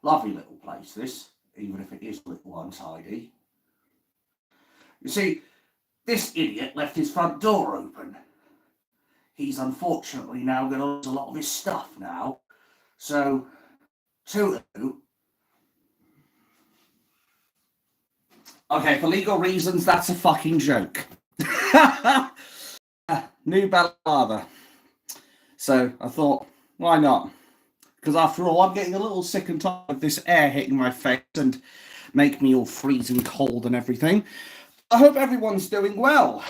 Lovely little place, this, even if it is a little untidy. You see, this idiot left his front door open. He's unfortunately now going to lose a lot of his stuff now. So, toodaloo. Okay, for legal reasons, that's a fucking joke. New balaclava. So I thought, why not? Because after all, I'm getting a little sick and tired of this air hitting my face and make me all freezing cold and everything. I hope everyone's doing well.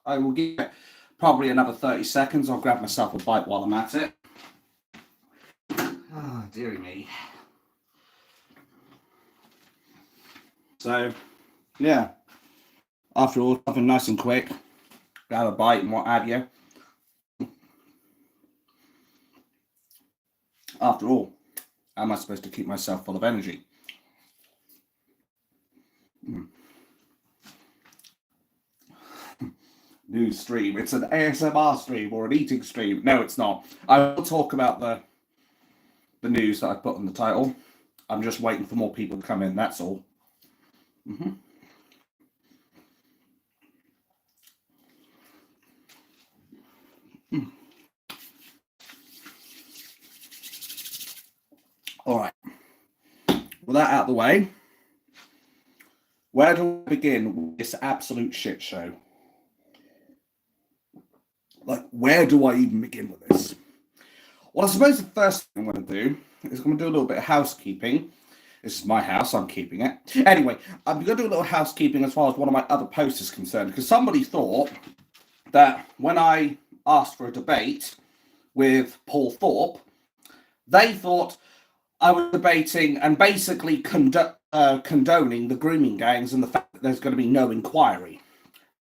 I will give it probably another 30 seconds. I'll grab myself a bite while I'm at it. Ah, dearie me. So, yeah. After all, something nice and quick. Grab a bite and what have you. After all, how am I supposed to keep myself full of energy? New stream. It's an ASMR stream or an eating stream. No, it's not. I will talk about the news that I put on the title. I'm just waiting for more people to come in, that's all. All right. With that out of the way, where do I begin with this absolute shit show? Like, where do I even begin with this? Well, I suppose the first thing I'm going to do is I'm going to do a little bit of housekeeping. This is my house, I'm keeping it. Anyway, I'm going to do a little housekeeping as far as one of my other posts is concerned, because somebody thought that when I asked for a debate with Paul Thorpe, they thought I was debating and basically condoning the grooming gangs and the fact that there's going to be no inquiry.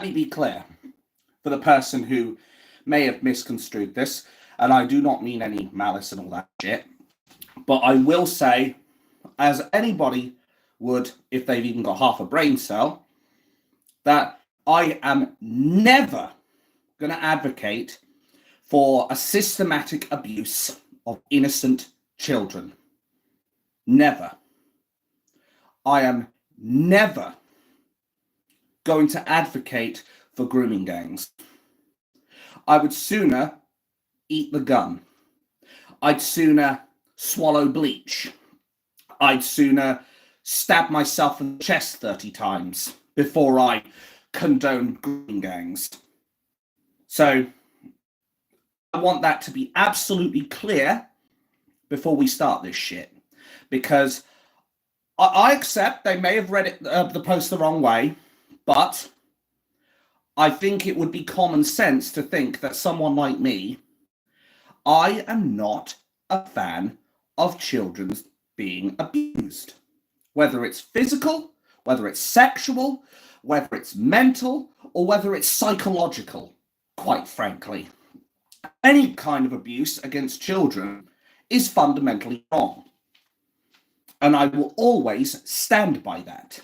Let me be clear, for the person who may have misconstrued this, and I do not mean any malice and all that shit, but I will say, as anybody would if they've even got half a brain cell, that I am never going to advocate for a systematic abuse of innocent children. Never. I am never going to advocate for grooming gangs. I would sooner eat the gun. I'd sooner swallow bleach. I'd sooner stab myself in the chest 30 times before I condone grooming gangs. So I want that to be absolutely clear before we start this shit. Because I accept they may have read it, the post the wrong way, but I think it would be common sense to think that someone like me, I am not a fan of children being abused. Whether it's physical, whether it's sexual, whether it's mental, or whether it's psychological, quite frankly. Any kind of abuse against children is fundamentally wrong. And I will always stand by that.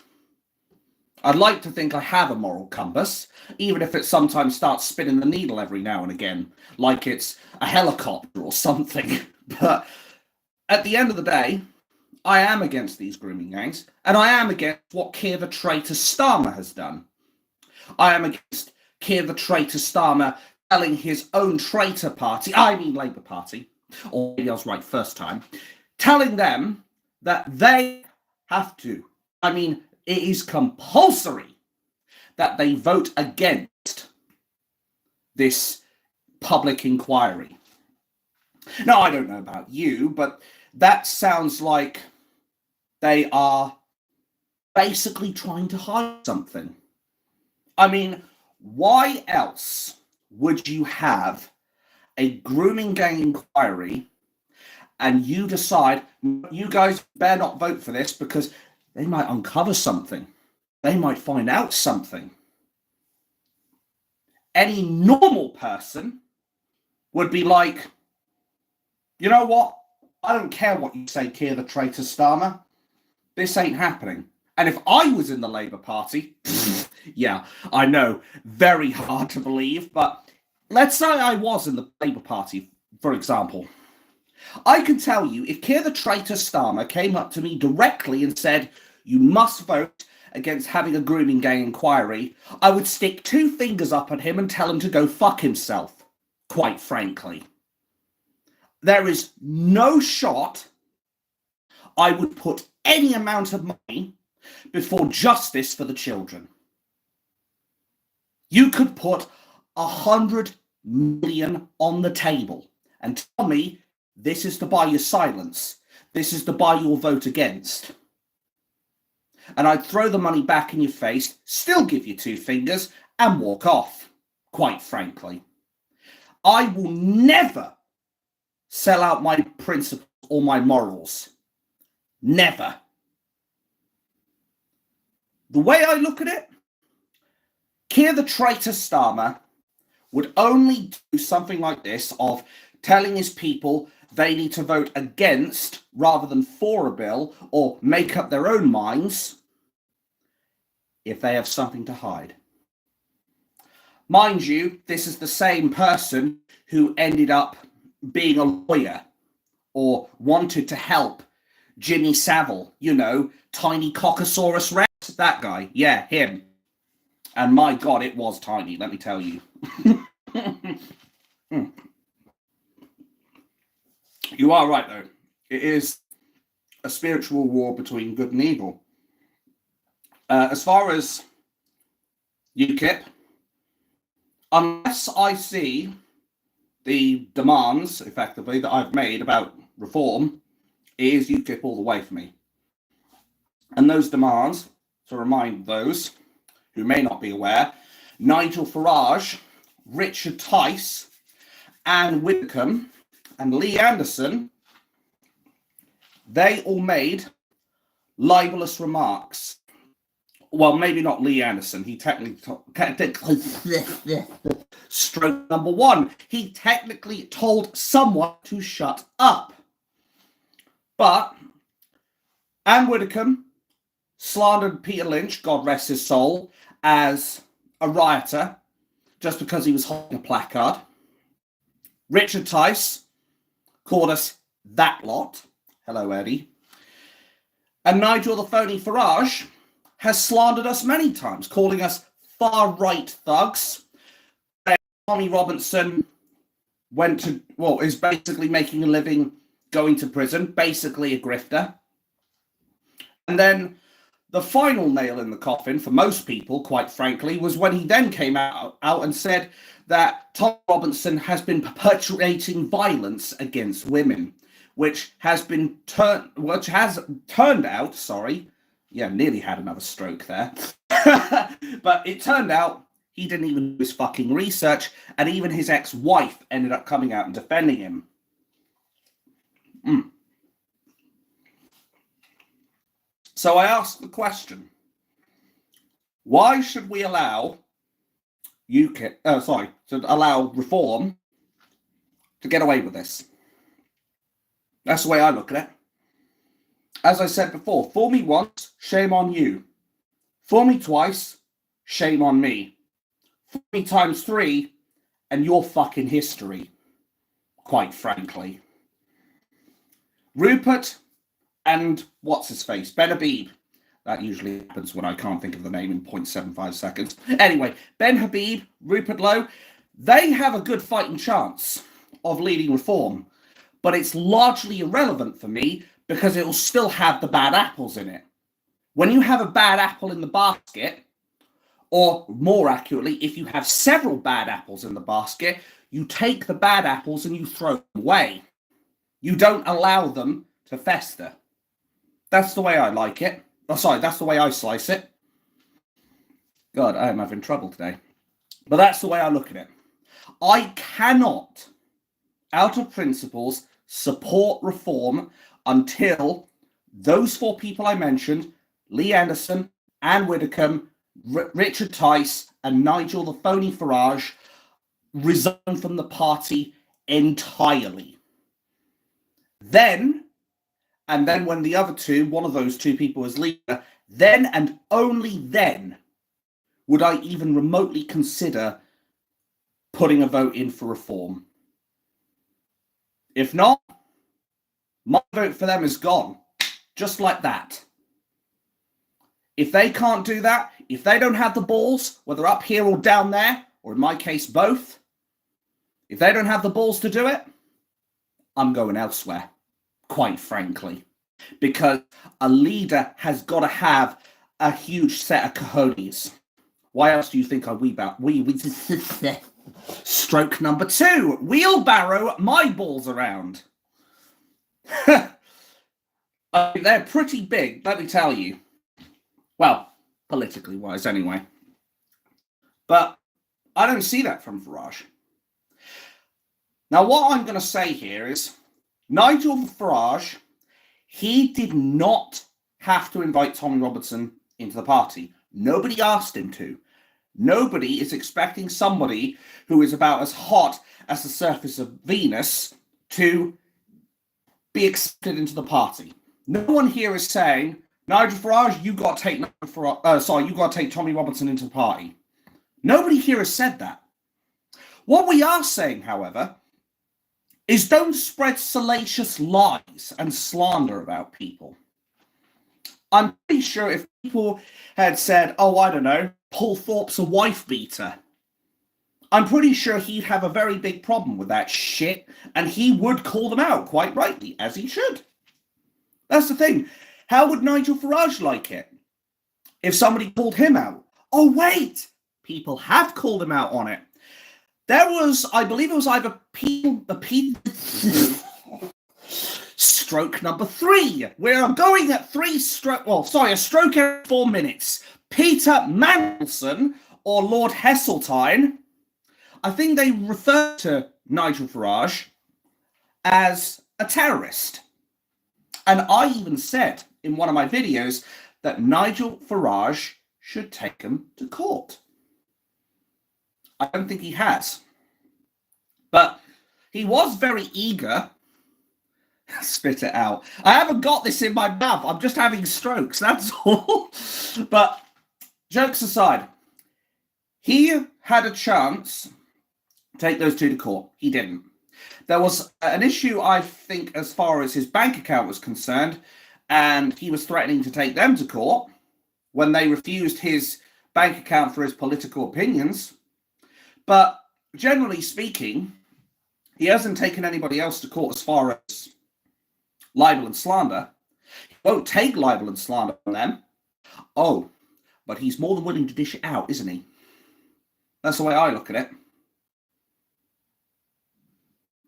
I'd like to think I have a moral compass, even if it sometimes starts spinning the needle every now and again, like it's a helicopter or something. But at the end of the day, I am against these grooming gangs, and I am against what Keir the traitor Starmer has done. I am against Keir the traitor Starmer telling his own traitor party, I mean Labour Party, or maybe I was right first time, telling them that they have to, I mean, it is compulsory that they vote against this public inquiry. Now, I don't know about you, but that sounds like they are basically trying to hide something. I mean, why else would you have a grooming gang inquiry and you decide, you guys better not vote for this because they might uncover something. They might find out something. Any normal person would be like, you know what? I don't care what you say, Keir the traitor Starmer. This ain't happening. And if I was in the Labour Party, yeah, I know, very hard to believe, but let's say I was in the Labour Party, for example. I can tell you, if Keir the traitor Starmer came up to me directly and said, you must vote against having a grooming gang inquiry, I would stick 2 fingers up at him and tell him to go fuck himself, quite frankly. There is no shot I would put any amount of money before justice for the children. You could put 100 million on the table and tell me this is to buy your silence. This is to buy your vote against. And I'd throw the money back in your face, still give you 2 fingers, and walk off, quite frankly. I will never sell out my principles or my morals. Never. The way I look at it, Keir the traitor Starmer would only do something like this of telling his people they need to vote against rather than for a bill or make up their own minds if they have something to hide. Mind you, this is the same person who ended up being a lawyer or wanted to help Jimmy Savile, you know, tiny Cockosaurus Rex, that guy. Yeah, him. And my God, it was tiny, let me tell you. You are right, though. It is a spiritual war between good and evil. As far as UKIP, unless I see the demands, effectively, that I've made about reform, it is UKIP all the way for me. And those demands, to remind those who may not be aware, Nigel Farage, Richard Tice, Anne Widdecombe, and Lee Anderson, they all made libelous remarks. Well, maybe not Lee Anderson. He technically stroke number 1. He technically told someone to shut up. But Anne Widdecombe slandered Peter Lynch, God rest his soul, as a rioter just because he was holding a placard. Richard Tice called us that lot. Hello, Eddie. And Nigel the phony Farage has slandered us many times, calling us far-right thugs. Tommy Robinson is basically making a living going to prison, basically a grifter. And then the final nail in the coffin for most people, quite frankly, was when he then came out and said that Tom Robinson has been perpetuating violence against women, which has turned out, nearly had another stroke there. But it turned out he didn't even do his fucking research, and even his ex-wife ended up coming out and defending him. So I ask the question, why should we allow allow reform to get away with this? That's the way I look at it. As I said before, fool me once, shame on you. Fool me twice, shame on me. Fool me times 3, and you're fucking history, quite frankly. Rupert and what's-his-face, Ben Habib. That usually happens when I can't think of the name in 0.75 seconds. Anyway, Ben Habib, Rupert Lowe, they have a good fighting chance of leading reform, but it's largely irrelevant for me because it will still have the bad apples in it. When you have a bad apple in the basket, or more accurately, if you have several bad apples in the basket, you take the bad apples and you throw them away. You don't allow them to fester. That's the way I like it. That's the way I slice it. God, I am having trouble today. But that's the way I look at it. I cannot, out of principles, support reform until those 4 people I mentioned, Lee Anderson, Anne Widdecombe, Richard Tice, and Nigel the phony Farage, resign from the party entirely. Then when the other 2, one of those 2 people was leader, then and only then would I even remotely consider putting a vote in for reform. If not, my vote for them is gone. Just like that. If they can't do that, if they don't have the balls, whether up here or down there, or in my case, both, if they don't have the balls to do it, I'm going elsewhere, quite frankly. Because a leader has got to have a huge set of cojones. Why else do you think I Stroke number 2. Wheelbarrow my balls around. They're pretty big, let me tell you. Well, politically wise anyway. But I don't see that from Farage. Now, what I'm going to say here is Nigel Farage, he did not have to invite Tommy Robertson into the party. Nobody asked him to. Nobody is expecting somebody who is about as hot as the surface of Venus to be accepted into the party. No one here is saying, Nigel Farage, you got to take Tommy Robertson into the party. Nobody here has said that. What we are saying, however, is don't spread salacious lies and slander about people. I'm pretty sure if people had said, oh, I don't know, Paul Thorpe's a wife beater, I'm pretty sure he'd have a very big problem with that shit, and he would call them out, quite rightly, as he should. That's the thing. How would Nigel Farage like it if somebody called him out? Oh, wait! People have called him out on it. There was, I believe it was either stroke number 3. We're going at a stroke every 4 minutes. Peter Mandelson, or Lord Heseltine, I think they refer to Nigel Farage as a terrorist. And I even said in one of my videos that Nigel Farage should take him to court. I don't think he has. But he was very eager. Spit it out. I haven't got this in my mouth. I'm just having strokes, that's all. But jokes aside, he had a chance to take those two to court. He didn't. There was an issue, I think, as far as his bank account was concerned, and he was threatening to take them to court when they refused his bank account for his political opinions. But generally speaking, he hasn't taken anybody else to court as far as libel and slander. He won't take libel and slander from them. Oh, but he's more than willing to dish it out, isn't he? That's the way I look at it.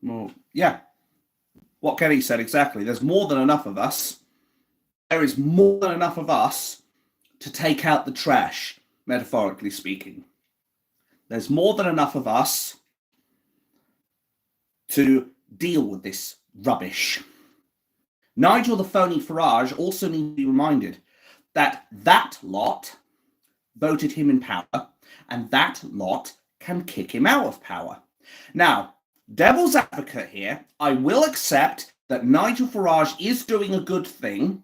Well, yeah. What Kenny said exactly. There's more than enough of us. There is more than enough of us to take out the trash, metaphorically speaking. There's more than enough of us to deal with this rubbish. Nigel the phony Farage also needs to be reminded that that lot voted him in power, and that lot can kick him out of power. Now, devil's advocate here, I will accept that Nigel Farage is doing a good thing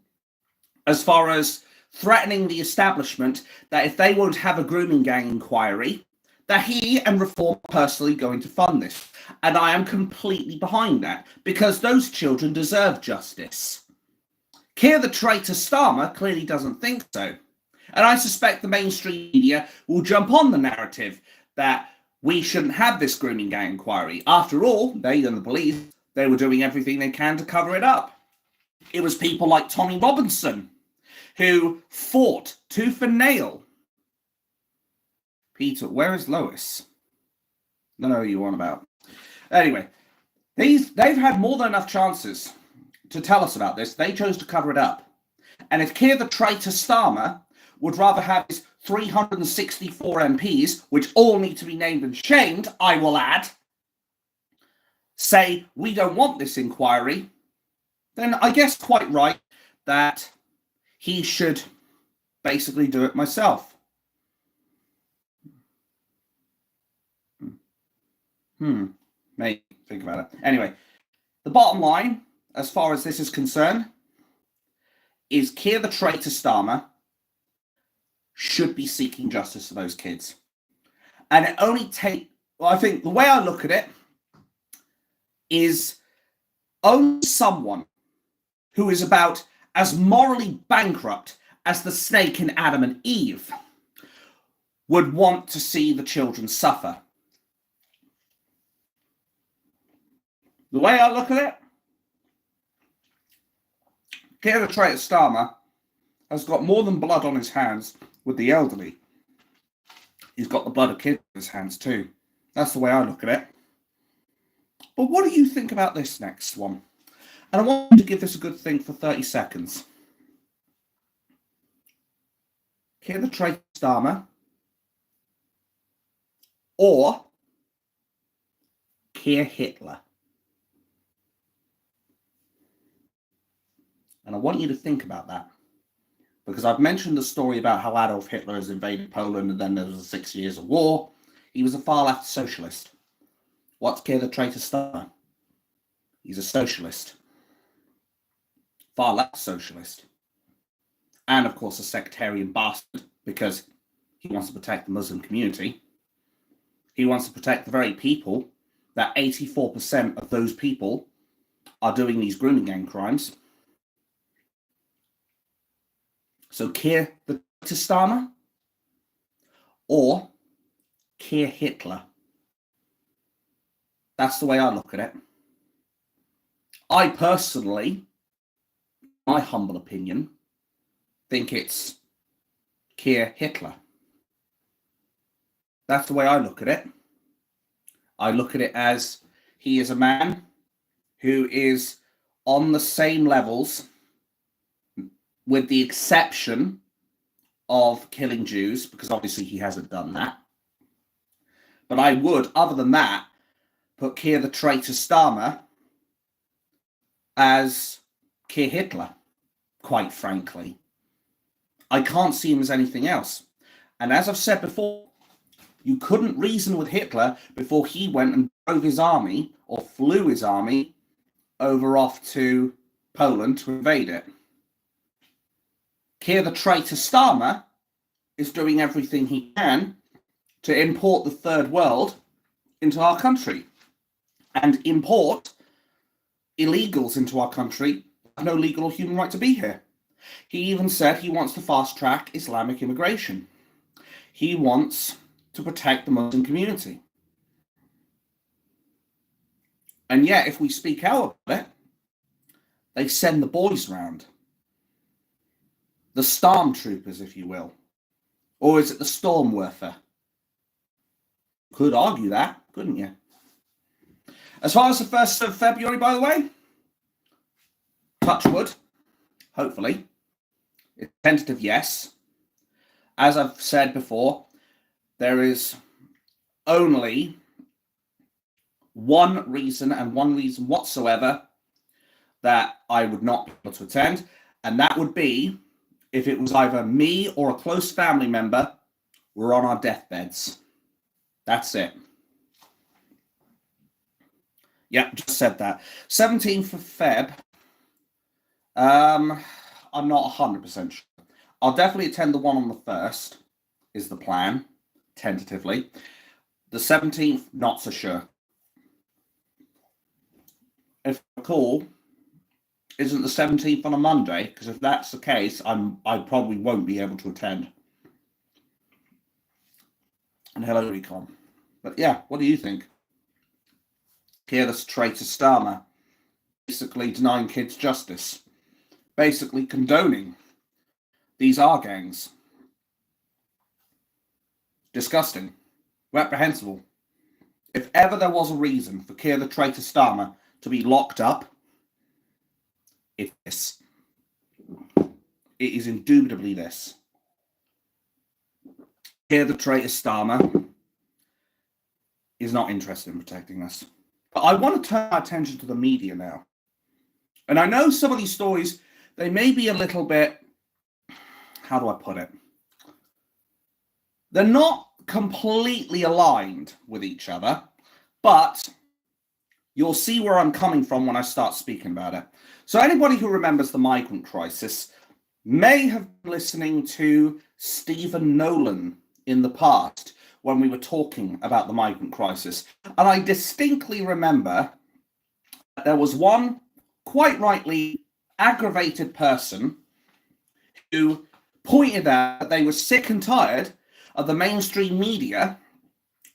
as far as threatening the establishment that if they won't have a grooming gang inquiry, that he and Reform are personally going to fund this. And I am completely behind that, because those children deserve justice. Keir the traitor Starmer clearly doesn't think so. And I suspect the mainstream media will jump on the narrative that we shouldn't have this grooming gang inquiry. After all, they and the police, they were doing everything they can to cover it up. It was people like Tommy Robinson who fought tooth and nail. Peter, where is Lois? I don't know who you're on about. Anyway, they've had more than enough chances to tell us about this. They chose to cover it up. And if Keir the traitor Starmer would rather have his 364 MPs, which all need to be named and shamed, I will add, say we don't want this inquiry, then I guess quite right that he should basically do it myself. Maybe think about it. Anyway, the bottom line, as far as this is concerned, is Keir the traitor Starmer should be seeking justice for those kids. And it only I think the way I look at it is only someone who is about as morally bankrupt as the snake in Adam and Eve, would want to see the children suffer. The way I look at it, Keir the traitor Starmer has got more than blood on his hands with the elderly. He's got the blood of kids on his hands too. That's the way I look at it. But what do you think about this next one? And I want you to give this a good think for 30 seconds. Keir the traitor Starmer or Keir Hitler? And I want you to think about that. Because I've mentioned the story about how Adolf Hitler has invaded Poland and then there was 6 years of war. He was a far left socialist. What's Keir the traitor Starmer? He's a socialist. Far left socialist. And of course a sectarian bastard because he wants to protect the Muslim community. He wants to protect the very people that 84% of those people are doing these grooming gang crimes. So Keir the traitor Starmer or Keir Hitler? That's the way I look at it. I personally, my humble opinion, think it's Keir Hitler. That's the way I look at it. I look at it as he is a man who is on the same levels, with the exception of killing Jews, because obviously he hasn't done that. But I would, other than that, put Keir the traitor Starmer as Keir Hitler, quite frankly. I can't see him as anything else. And as I've said before, you couldn't reason with Hitler before he went and drove his army, or flew his army, over off to Poland to invade it. Keir the traitor Starmer is doing everything he can to import the third world into our country and import illegals into our country who have no legal or human right to be here. He even said he wants to fast track Islamic immigration. He wants to protect the Muslim community. And yet, if we speak out about it, they send the boys round. The stormtroopers, if you will. Or is it the Stormwerfer? Could argue that, couldn't you? As far as the 1st of February, by the way, touch wood, hopefully. It's tentative, yes. As I've said before, there is only one reason and one reason whatsoever that I would not be able to attend, and that would be if it was either me or a close family member were on our deathbeds. That's it. Yep, just said that. 17th of Feb. I'm not 100% sure. I'll definitely attend the one on the 1st, is the plan, tentatively. The 17th, not so sure. If I recall, isn't the 17th on a Monday? Because if that's the case, I probably won't be able to attend. And hello, Recon. But yeah, what do you think? Keir the traitor Starmer basically denying kids justice, basically condoning these R gangs. Disgusting, reprehensible. If ever there was a reason for Keir the traitor Starmer to be locked up, it's this. It is indubitably this. Keir the traitor Starmer is not interested in protecting us. But I want to turn our attention to the media now. And I know some of these stories, they may be a little bit, how do I put it? They're not completely aligned with each other, but you'll see where I'm coming from when I start speaking about it. So anybody who remembers the migrant crisis may have been listening to Stephen Nolan in the past when we were talking about the migrant crisis. And I distinctly remember that there was one, quite rightly aggravated person who pointed out that they were sick and tired of the mainstream media,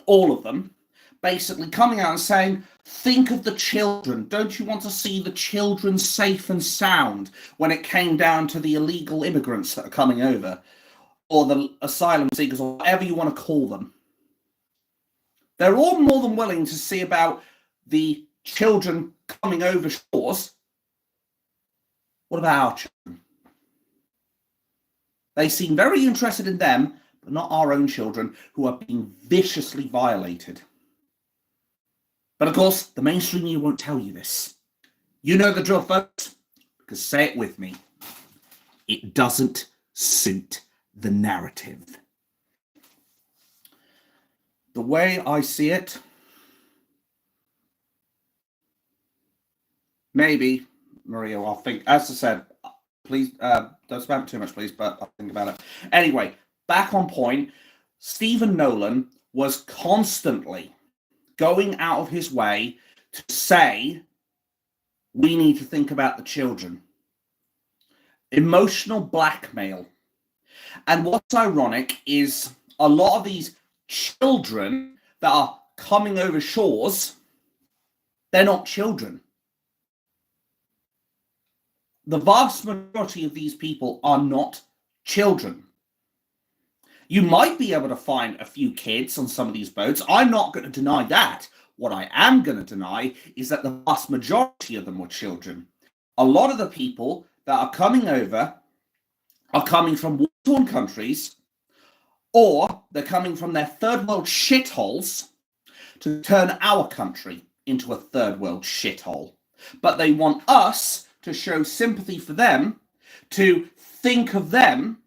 all of them, basically coming out and saying, think of the children. Don't you want to see the children safe and sound when it came down to the illegal immigrants that are coming over, or the asylum seekers, or whatever you want to call them? They're all more than willing to see about the children coming over shores. What about our children? They seem very interested in them, but not our own children, who are being viciously violated. But of course, the mainstream media won't tell you this. You know the drill, folks, because say it with me. It doesn't suit the narrative. The way I see it, maybe, Maria, I'll think, as I said, please, don't spam it too much, please, but I'll think about it. Anyway, back on point, Stephen Nolan was constantly going out of his way to say, we need to think about the children. Emotional blackmail. And what's ironic is a lot of these children that are coming over shores, they're not children. The vast majority of these people are not children. You might be able to find a few kids on some of these boats. I'm not going to deny that. What I am going to deny is that the vast majority of them were children. A lot of the people that are coming over are coming from war-torn countries, or they're coming from their third world shitholes to turn our country into a third world shithole. But they want us to show sympathy for them, to think of them,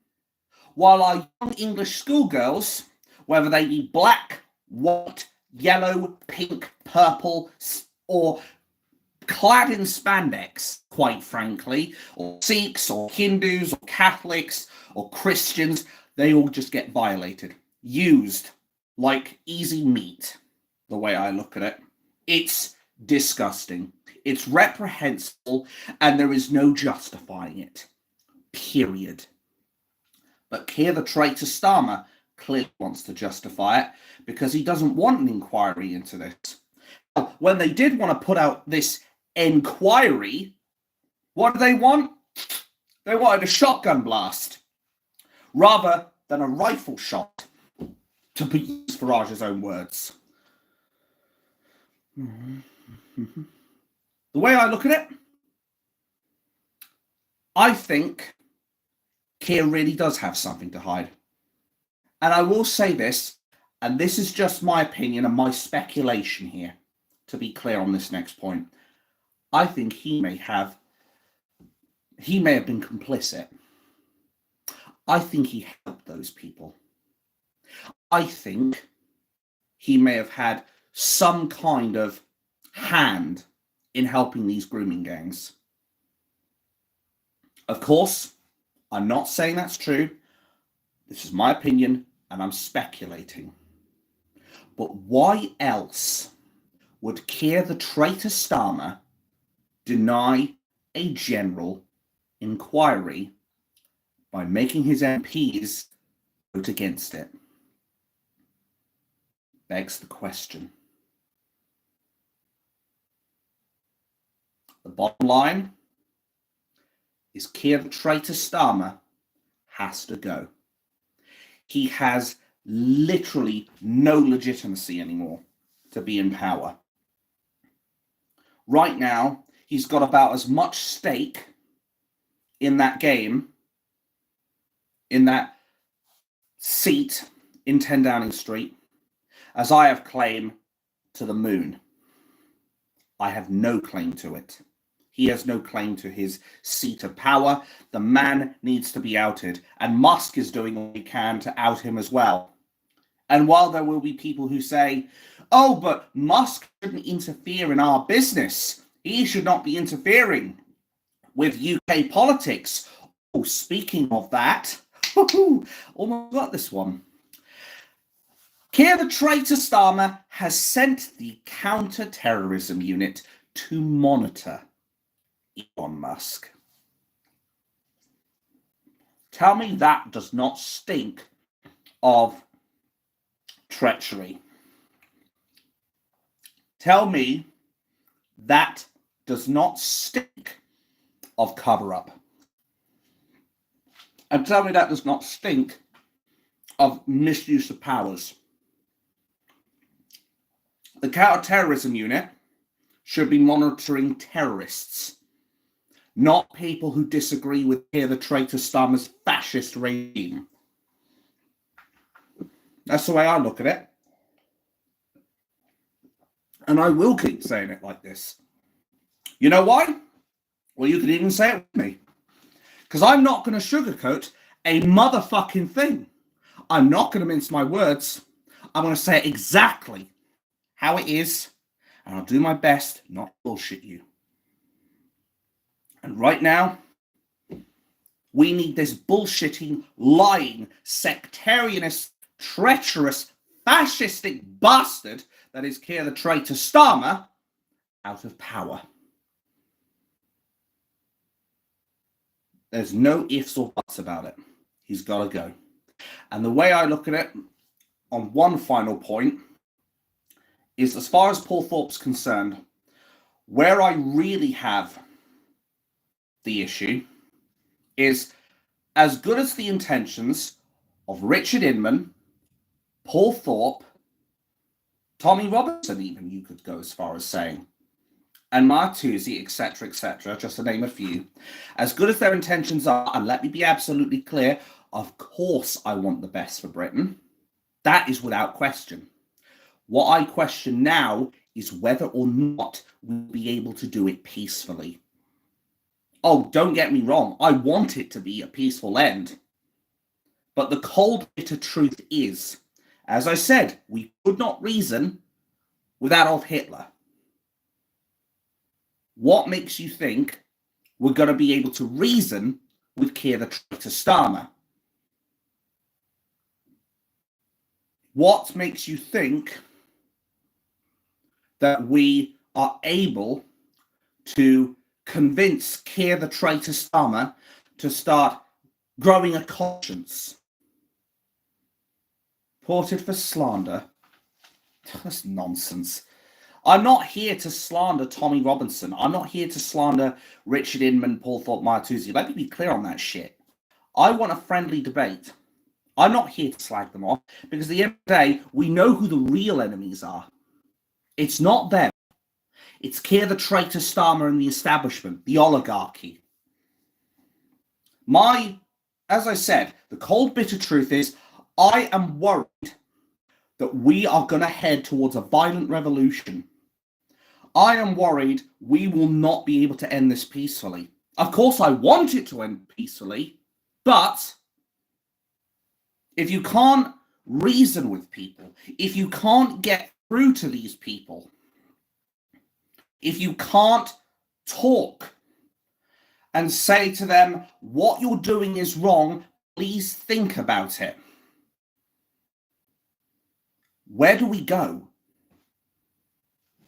while our young English schoolgirls, whether they be black, white, yellow, pink, purple, or clad in spandex, quite frankly, or Sikhs, or Hindus, or Catholics, or Christians, they all just get violated, used like easy meat, the way I look at it. It's disgusting. It's reprehensible, and there is no justifying it. Period. But Keir the traitor Starmer clearly wants to justify it because he doesn't want an inquiry into this. When they did want to put out this inquiry, what do they want? They wanted a shotgun blast rather than a rifle shot, to use Farage's own words. The way I look at it, I think Keir really does have something to hide. And I will say this, and this is just my opinion and my speculation here, to be clear on this next point. I think he may have been complicit. I think he helped those people. I think he may have had some kind of hand in helping these grooming gangs. Of course, I'm not saying that's true. This is my opinion, and I'm speculating. But why else would Keir the traitor Starmer deny a general inquiry by making his MPs vote against it? Begs the question. The bottom line is Keir the traitor Starmer has to go. He has literally no legitimacy anymore to be in power. Right now, he's got about as much stake in that game, in that seat in 10 Downing Street, as I have claim to the moon. I have no claim to it. He has no claim to his seat of power. The man needs to be outed, and Musk is doing all he can to out him as well. And while there will be people who say, oh, but Musk shouldn't interfere in our business, he should not be interfering with UK politics. Oh, speaking of that, almost got this one. Keir the traitor Starmer has sent the counter-terrorism unit to monitor Elon Musk. Tell me that does not stink of treachery. Tell me that does not stink of cover-up. And tell me that does not stink of misuse of powers. The counter-terrorism unit should be monitoring terrorists, not people who disagree with the traitor Starmer's fascist regime. That's the way I look at it. And I will keep saying it like this. You know why? Well, you could even say it with me. Because I'm not going to sugarcoat a motherfucking thing. I'm not going to mince my words. I'm going to say it exactly how it is. And I'll do my best not to bullshit you. And right now, we need this bullshitting, lying, sectarianist, treacherous, fascistic bastard that is Keir the traitor Starmer out of power. There's no ifs or buts about it. He's got to go. And the way I look at it, on one final point, is as far as Paul Thorpe's concerned, where I really have the issue is as good as the intentions of Richard Inman, Paul Thorpe, Tommy Robinson, even you could go as far as saying, and Martuzzi, etc., just to name a few. As good as their intentions are, and let me be absolutely clear, of course I want the best for Britain. That is without question. What I question now is whether or not we'll be able to do it peacefully. Oh, don't get me wrong. I want it to be a peaceful end. But the cold, bitter truth is, as I said, we could not reason with Adolf Hitler. What makes you think we're going to be able to reason with Keir the traitor Starmer? What makes you think that we are able to convince Keir the traitor Starmer to start growing a conscience? Ported for slander? That's nonsense. I'm not here to slander Tommy Robinson. I'm not here to slander Richard Inman, Paul Thorpe, Martuzzi. Let me be clear on that shit. I want a friendly debate. I'm not here to slag them off, because at the end of the day, we know who the real enemies are. It's not them. It's Keir the traitor Starmer and the establishment, the oligarchy. As I said, the cold, bitter truth is, I am worried that we are going to head towards a violent revolution. I am worried we will not be able to end this peacefully. Of course, I want it to end peacefully, but if you can't reason with people, if you can't get through to these people, if you can't talk and say to them, what you're doing is wrong, please think about it, where do we go?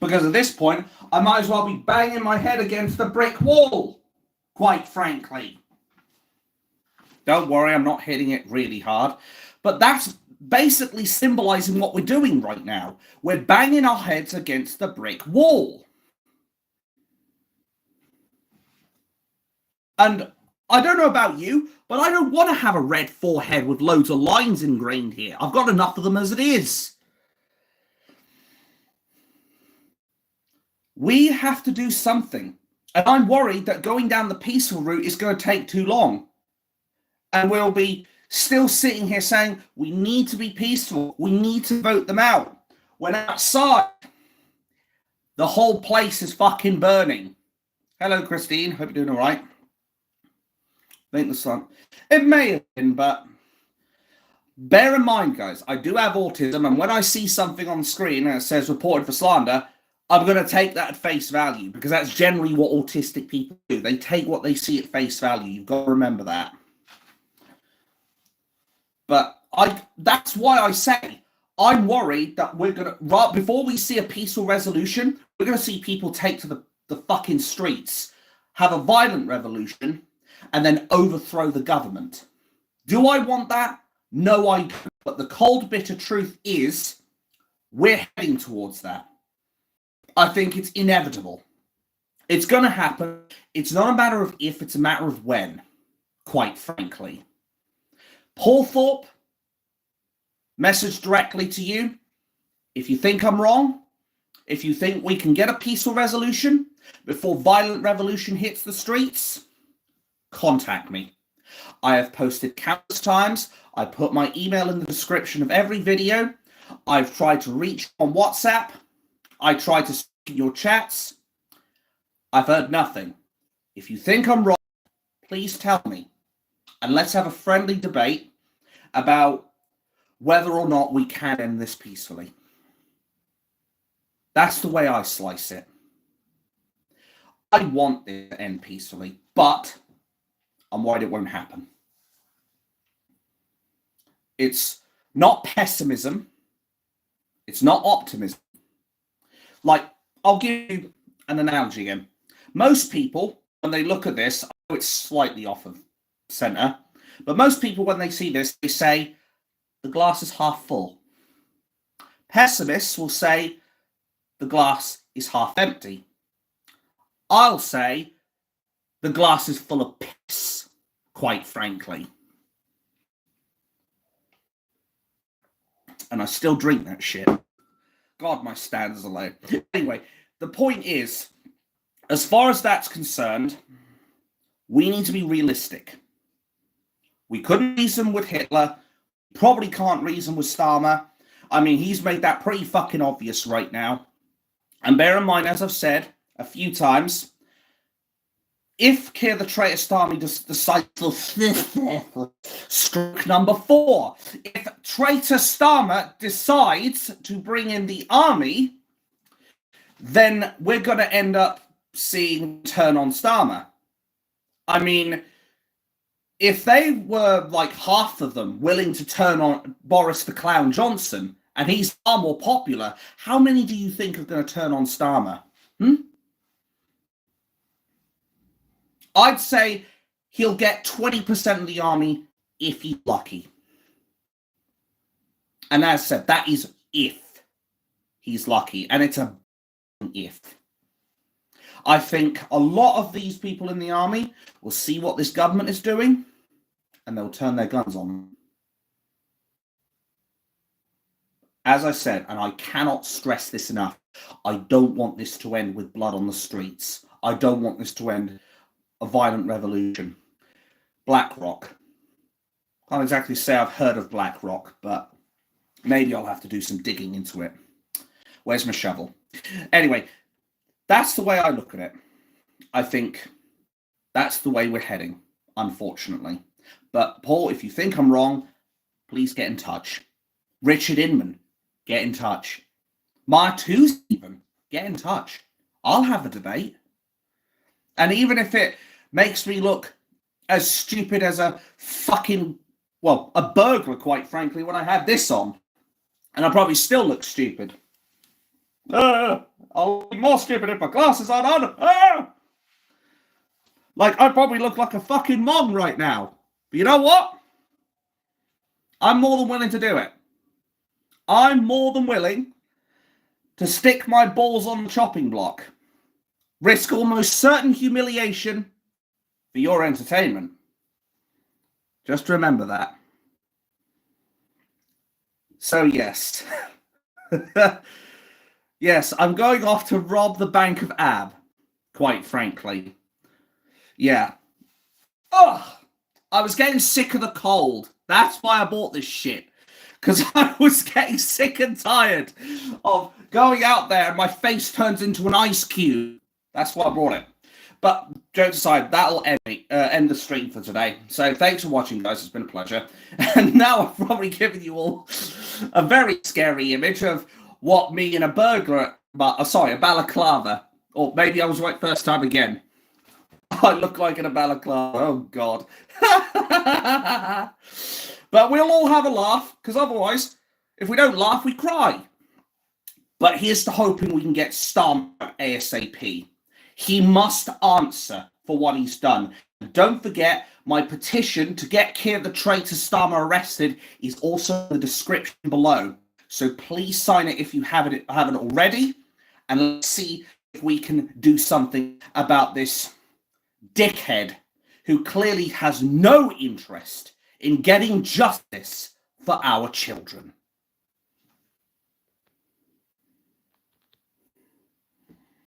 Because at this point, I might as well be banging my head against the brick wall, quite frankly. Don't worry, I'm not hitting it really hard. But that's basically symbolizing what we're doing right now. We're banging our heads against the brick wall. And I don't know about you, but I don't want to have a red forehead with loads of lines ingrained here. I've got enough of them as it is. We have to do something. And I'm worried that going down the peaceful route is going to take too long. And we'll be still sitting here saying, we need to be peaceful. We need to vote them out. When outside, the whole place is fucking burning. Hello, Christine. Hope you're doing all right. I think the sun. It may have been, but bear in mind, guys, I do have autism. And when I see something on the screen and it says reported for slander, I'm going to take that at face value, because that's generally what autistic people do. They take what they see at face value. You've got to remember that. But that's why I say I'm worried that we're going to, before we see a peaceful resolution, we're going to see people take to the fucking streets, have a violent revolution, and then overthrow the government. Do I want that? No, I don't. But the cold, bitter truth is we're heading towards that. I think it's inevitable. It's going to happen. It's not a matter of if, it's a matter of when, quite frankly. Paul Thorpe, message directly to you. If you think I'm wrong, if you think we can get a peaceful resolution before violent revolution hits the streets, contact me. I have posted countless times. I put my email in the description of every video. I've tried to reach on WhatsApp. I tried to speak in your chats. I've heard nothing. If you think I'm wrong, please tell me. And let's have a friendly debate about whether or not we can end this peacefully. That's the way I slice it. I want it to end peacefully, but I'm worried it won't happen. It's not pessimism. It's not optimism. Like, I'll give you an analogy again. Most people, when they look at this, I know it's slightly off of center, but most people, when they see this, they say, the glass is half full. Pessimists will say, the glass is half empty. I'll say, the glass is full of piss, quite frankly. And I still drink that shit. God, my standards are low. Anyway, the point is, as far as that's concerned, we need to be realistic. We couldn't reason with Hitler. Probably can't reason with Starmer. I mean, he's made that pretty fucking obvious right now. And bear in mind, as I've said a few times, if Keir the Traitor Starmer decides to stroke number 4, if Traitor Starmer decides to bring in the army, then we're going to end up seeing turn on Starmer. I mean, if they were like half of them willing to turn on Boris the Clown Johnson, and he's far more popular, how many do you think are going to turn on Starmer? I'd say he'll get 20% of the army if he's lucky. And as I said, that is if he's lucky. And it's a if. I think a lot of these people in the army will see what this government is doing and they'll turn their guns on them. As I said, and I cannot stress this enough, I don't want this to end with blood on the streets. I don't want this to end a violent revolution. BlackRock. Can't exactly say I've heard of BlackRock, but maybe I'll have to do some digging into it. Where's my shovel? Anyway, that's the way I look at it. I think that's the way we're heading, unfortunately. But Paul, if you think I'm wrong, please get in touch. Richard Inman, get in touch. Martu even, get in touch. I'll have a debate. And even if it makes me look as stupid as a burglar, quite frankly, when I had this on, and I probably still look stupid. I'll be more stupid if my glasses aren't on. Like, I probably look like a fucking mong right now. But you know what? I'm more than willing to do it. I'm more than willing to stick my balls on the chopping block. Risk almost certain humiliation for your entertainment. Just remember that. So, yes. Yes, I'm going off to rob the Bank of Ab, quite frankly. Yeah. Oh, I was getting sick of the cold. That's why I bought this shit. Because I was getting sick and tired of going out there and my face turns into an ice cube. That's why I brought it. But jokes aside, that'll end the stream for today. So thanks for watching, guys. It's been a pleasure. And now I've probably given you all a very scary image of what me and a balaclava. Or maybe I was right first time again. I look like in a balaclava. Oh, God. But we'll all have a laugh, because otherwise, if we don't laugh, we cry. But here's to hoping we can get Starmer ASAP. He must answer for what he's done. Don't forget, my petition to get Keir the traitor Starmer arrested is also in the description below. So please sign it if you haven't already, and let's see if we can do something about this dickhead who clearly has no interest in getting justice for our children.